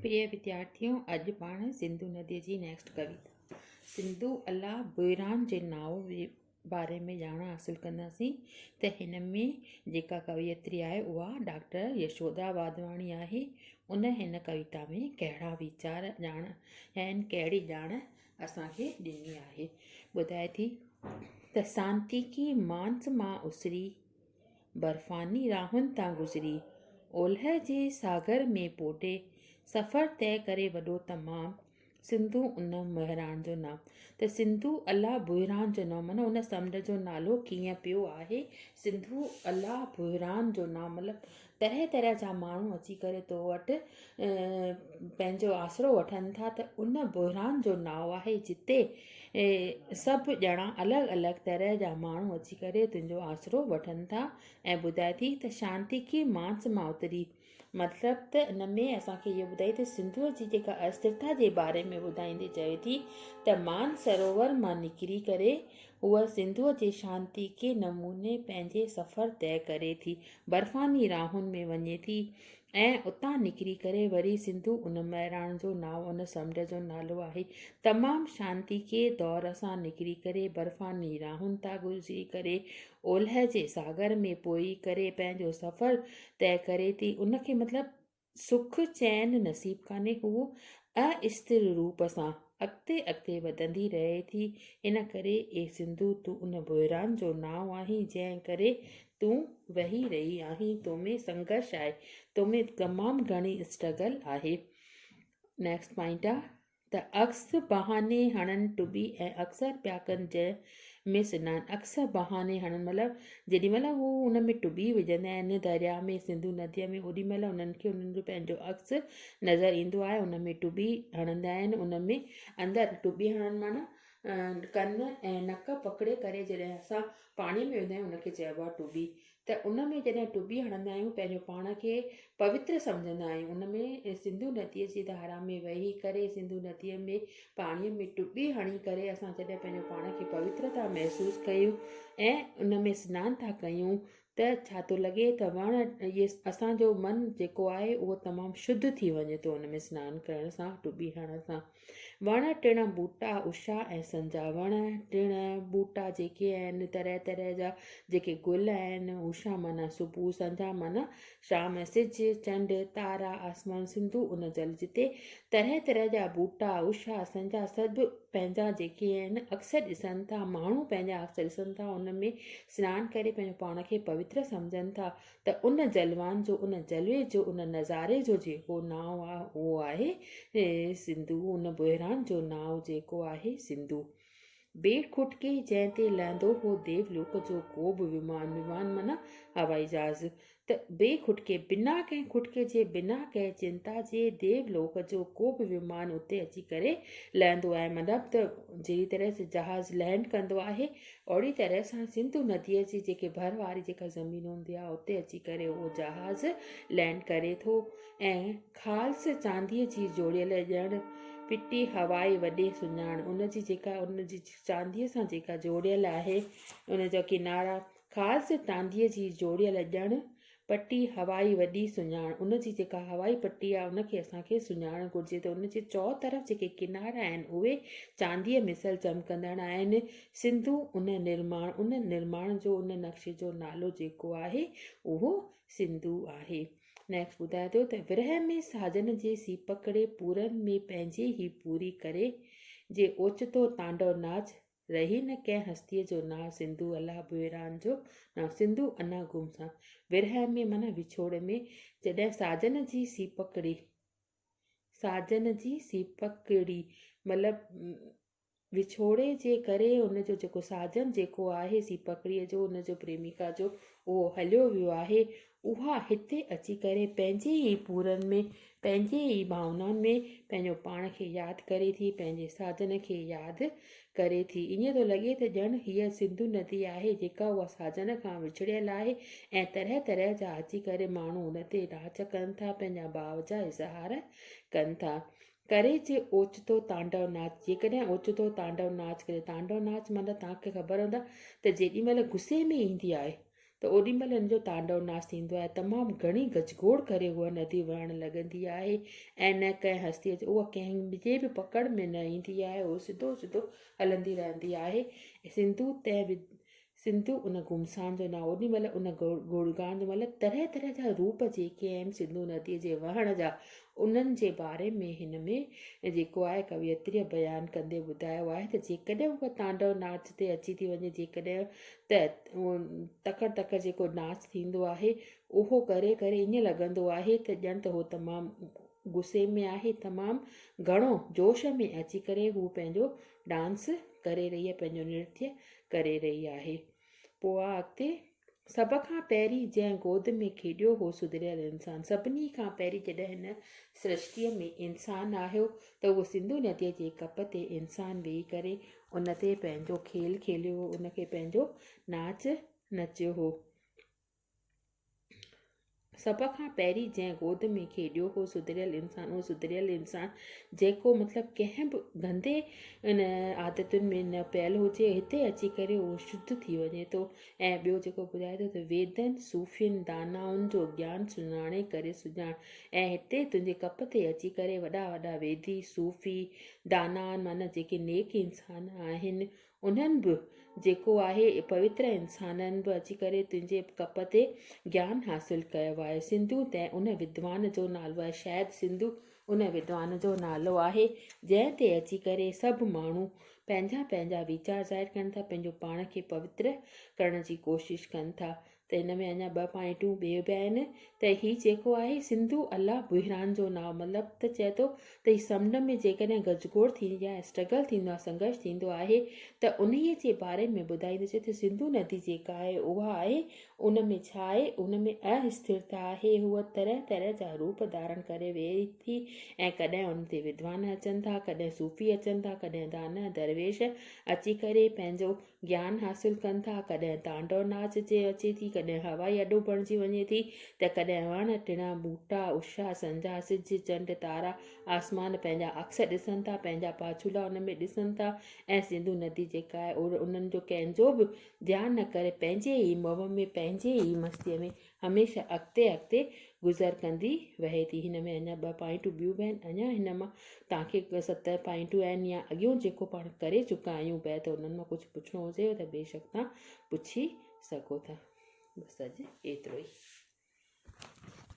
प्रिय विद्यार्थियों, अॼु पाण सिंधु नदीअ जी नेक्स्ट कविता सिंधु अल्लाह बुहिरान जे नाव बारे में ॼाण हासिल कंदासीं। त हिन में जेका कवयित्री आहे उहा डॉक्टर यशोदा वाधवाणी आहे। उन हिन कविता में कहिड़ा वीचार ॼाण आहिनि, कहिड़ी ॼाण असांखे ॾिनी आहे, ॿुधाए थी त सांती की मांस मां उसरी बर्फ़ानी राहुनि तां गुज़री ओलह जे सागर में पोटे सफ़र तय करे वॾो तमामु सिंधु उन बहिराण जो नाम। त सिंधु अल्लाह बुहिरान जो नाम माना उन समुंड जो नालो कीअं पियो आहे। सिंधु अल्लाह बुहिरान जो नाम मतिलबु तरह तरह जा माण्हू अची करे तो वटि पंहिंजो आसिरो वठनि था। त उन बुहिरान जो नाव आहे जिते सभु ॼणा अलॻि अलॻि तरह जा माण्हू अची करे तुंहिंजो आसिरो वठनि था। ऐं ॿुधाए थी त शांती की मांस मां उतरी मतिलबु त इन में असांखे इहो ॿुधाई त सिंधुअ जी जेका अस्थिरता जे बारे में ॿुधाईंदे चवे थी त मान सरोवर मां निकिरी करे उहा सिंधुअ जे शांती के नमूने पंहिंजे सफ़र तय करे थी, बर्फ़ानी राहुनि में वञे थी ऐं उतां निकिरी करे वरी सिंधु उन बहिराण जो नाव उन समुंड जो नालो आहे। तमामु शांती के दौर सां निकिरी करे बर्फ़ानी राहुनि तां गुज़री करे ओलह जे सागर में पोई करे पंहिंजो सफ़र तय करे थी। उनखे मतिलबु सुख चैन नसीब कान्हे, हू अस्थिर रूप सां अॻिते अॻिते वधंदी रहे थी। इन करे ए सिंधु तूं उन बुहिरान जो नाव आहीं जंहिं करे तूं वही रही आहीं, तोमें संघर्ष आहे, तोमें तमामु घणी स्ट्रगल आहे। नेक्स्ट पॉइंट आहे त अक्स बहाने हणनि टुबी ऐं अक्सर पिया कनि जंहिं में सनानु। अक्सर बहाने हणनि मतिलबु जेॾीमहिल हू उन में टुबी विझंदा आहिनि दरिया में सिंधु नदीअ में, ओॾीमहिल उन्हनि खे उन्हनि जो पंहिंजो अक्स नज़र ईंदो आहे। उन में टुबी हणंदा आहिनि, उन में अंदरि टुबी हणनि माना कन ऐं नक पकिड़े करे जॾहिं असां पाणीअ में वेंदा आहियूं उनखे चइबो आहे टुबी। त उन में जॾहिं टुबी हणंदा आहियूं पंहिंजो पाण खे पवित्र सम्झंदा आहियूं। उन में सिंधु नदीअ जी धारा में वेही करे सिंधु नदीअ में पाणीअ में टुबी हणी करे असां जॾहिं पंहिंजो पाण खे पवित्रता महसूसु कयूं ऐं उन में सनानु था कयूं त छा थो लॻे त वण इहे असांजो मनु जेको आहे उहो तमामु शुद्ध थी वञे थो उन में सनानु करण सां, टुबी हणण सां। वण टिण ॿूटा उषा ऐं संजा, वण टिण ॿूटा जेके आहिनि तरह तरह जा जेके गुल आहिनि, उषा माना सुबुह, संजा माना शाम, सिज चंड तारा आसमान, सिंधु उन जल जिते तरह तरह जा ॿूटा उषा संजा सभु पंहिंजा जेके आहिनि अक्सर ॾिसनि था, माण्हू पंहिंजा अक्सर ॾिसनि था, उन में सनानु करे पंहिंजो पाण खे पवित्र सम्झनि था। त उन जलवान जो उन जलवे जो उन नज़ारे जो जेको नाव आहे उहो आहे सिंधु, उन बुहिरान जो नाव जेको आहे सिंधु। बेट खुटके जंहिं ते लहंदो हो देवलोक जो को बि विमान, विमान माना हवाई जहाज़। त बेखुटके बिना कंहिं खुटके जे बिना कंहिं चिंता जे देवलोक जो को बि विमान उते अची करे लहंदो आहे। मतिलबु त जहिड़ी तरह सां जहाज़ लैंड कंदो आहे ओड़ी तरह सां सिंधु नदीअ जी जेके भर वारी जेका ज़मीन हूंदी आहे उते अची करे उहो जहाज़ लैंड करे थो। ऐं ख़ालस चांदीअ जी जोड़ियल ॼण पिटी हवाई वॾे सुञाण, उन जी जेका उन जी चांदीअ सां जेका जोड़ियल आहे उन जा किनारा, ख़ालस चांदीअ जी जोड़ियल ॼण पटी हवाई वॾी सुञाण, उन जी जेका हवाई पटी आहे उनखे असांखे सुञाणणु घुरिजे। त उन जे चौ तरफ़ जेके किनारा आहिनि उहे चांदीअ मिसल चमकंदड़ आहिनि। सिंधु उन निर्माण जो उन नक्शे जो नालो जेको आहे उहो सिंधु आहे। नेक्स्ट ॿुधाए थो त विरह में साजन जे सीपकड़े पूरनि में पंहिंजे ई पूरी करे जे ओचितो तांडव नाच, रही न कंहिं हस्तीअ जो नाव सिंधु अल्लाह बुहिरान जो नाव। सिंधु अना गुम सां विरह में माना विछोड़ में, जॾहिं साजन जी सीपकड़ी, साजन जी सीपकड़ी मतिलबु विछोड़े जे करे उनजो जेको साजन जेको आहे सीपकड़ीअ जो उनजो प्रेमिका जो उहो हलियो वियो आहे। उहा हिते अची करे पंहिंजे ई पूरनि में पंहिंजे ई भावनाउनि में पंहिंजो पाण खे यादि करे थी, पंहिंजे साजन खे यादि करे थी। ईअं थो लॻे त ॼण हीअ सिंधु नदी आहे जेका उहा साजन खां विछड़ियल आहे ऐं तरह तरह जा अची करे माण्हू उन ते राज कनि था, पंहिंजा भाव जा इज़हार कनि था। करे जे ओचितो तांडव नाच, जेकॾहिं ओचितो तांडव नाच करे, तांडव नाच माना तव्हांखे ख़बर हूंदा त जेॾी महिल गुस्से में ईंदी आहे त ओॾी महिल हिन जो तांडव नाच थींदो आहे। तमामु घणी गजगोड़ करे उहा नदी वहणु लॻंदी आहे ऐं न कंहिं हस्तीअ जो उहा कंहिंजे बि पकड़ में न ईंदी आहे। उहो सिधो सिधो हलंदी रहंदी आहे। सिंधु उन घुमसान जो नालो ओॾी महिल उन गुणगान जो मतिलबु तरह तरह जा रूप जेके आहिनि सिंधु नदीअ जे वहण जा, उन्हनि जे बारे में हिन में जेको आहे कवियत्रीअ बयानु कंदे ॿुधायो आहे त जेकॾहिं उहा तांडव नाच ते अची थी वञे, जेकॾहिं त उहो तकड़ि तकड़ि जेको नाच थींदो आहे उहो करे करे ईअं लॻंदो आहे त ॼण त उहो तमामु गुस्से में आहे, तमामु घणो जोश में अची करे हू पंहिंजो डांस करे रही आहे, पंहिंजो नृत्य करे रही आहे। पोइ आहे अॻिते, सभ खां पहिरीं जंहिं गोद में खेॾियो हो सुधरियल इंसानु। सभिनी खां पहिरीं जॾहिं हिन सृष्टिअ में इंसानु आहियो त उहो सिंधु नदीअ जे कप ते इंसानु वेही करे उन ते पंहिंजो खेल खेलियो हो, उनखे पंहिंजो नाच नचियो हो। सभ खां पहिरीं जंहिं गोद में खेॾियो हो सुधरियल इंसानु, उहो सुधरियल इंसानु जेको मतिलबु कंहिं बि गंदे इन आदतुनि में न पियल हुजे, हिते अची करे उहो शुद्ध थी वञे थो। ऐं ॿियो जेको ॿुधाए थो त वेदनि सूफ़ियुनि दानाउनि जो ज्ञान सुञाणे करे सुञाण, ऐं हिते तुंहिंजे कप ते अची करे वॾा वॾा वेदी सूफ़ी दाना माना जेके नेक इंसान आहिनि उन्हनि बि जेको आहे पवित्र इंसाननि बि अची करे तुंहिंजे कप ते ज्ञान हासिलु कयो आहे। सिंधु तंहिं उन विद्वान जो नालो आहे, शायदि सिंधु उन विद्वान जो नालो आहे जंहिं ते अची करे सभु माण्हू पंहिंजा पंहिंजा वीचार ज़ाहिर कनि था, पंहिंजो पाण खे पवित्र करण जी कोशिशि कनि था। त हिन में अञा 2 पॉइंटूं ॿिए बि आहिनि त हीउ जेको आहे सिंधु अलाह बुहिरान जो नाव, मतिलबु त चए थो त हीउ समुंड में जेकॾहिं गजगोड़ थींदी आहे, स्ट्रगल थींदो आहे, संघर्ष थींदो आहे त उन्हीअ जे बारे में ॿुधाईंदो चए त सिंधु नदी जेका आहे उहा आहे, उन में छा आहे, उन में अस्थिरता आहे। हूअ तरह तरह जा रूप धारण करे वेही थी ऐं कॾहिं उन ते विद्वान अचनि था, कॾहिं सूफ़ी अचनि था, कॾहिं दाना दरवेश अची करे पंहिंजो ज्ञान हासिलु कनि था, कॾहिं तांडव नाच जे अचे थी, कॾहिं हवाई अॾो बणिजी वञे थी, त कॾहिं वण टिण ॿूटा उषा संझा सिज चंड तारा आसमान पंहिंजा अक्स ॾिसनि था, पंहिंजा पाछूला उन में ॾिसनि था। ऐं सिंधु नदी जेका आहे उन्हनि जो कंहिंजो बि ध्यानु न करे पंहिंजे ई मव में, पंहिंजे ई मस्तीअ में हमेशह अॻिते अॻिते गुज़र कंदी वहे थी। हिन में अञा 2 पॉइंटूं ॿियूं बि आहिनि, अञा हिन मां तव्हांखे 7 पॉइंटूं आहिनि या अॻियों जेको पाण करे चुका आहियूं ॿिया, त उन्हनि मां कुझु पुछिणो हुजे त बेशक तव्हां पुछी सघो था। बसि अॼु एतिरो ई।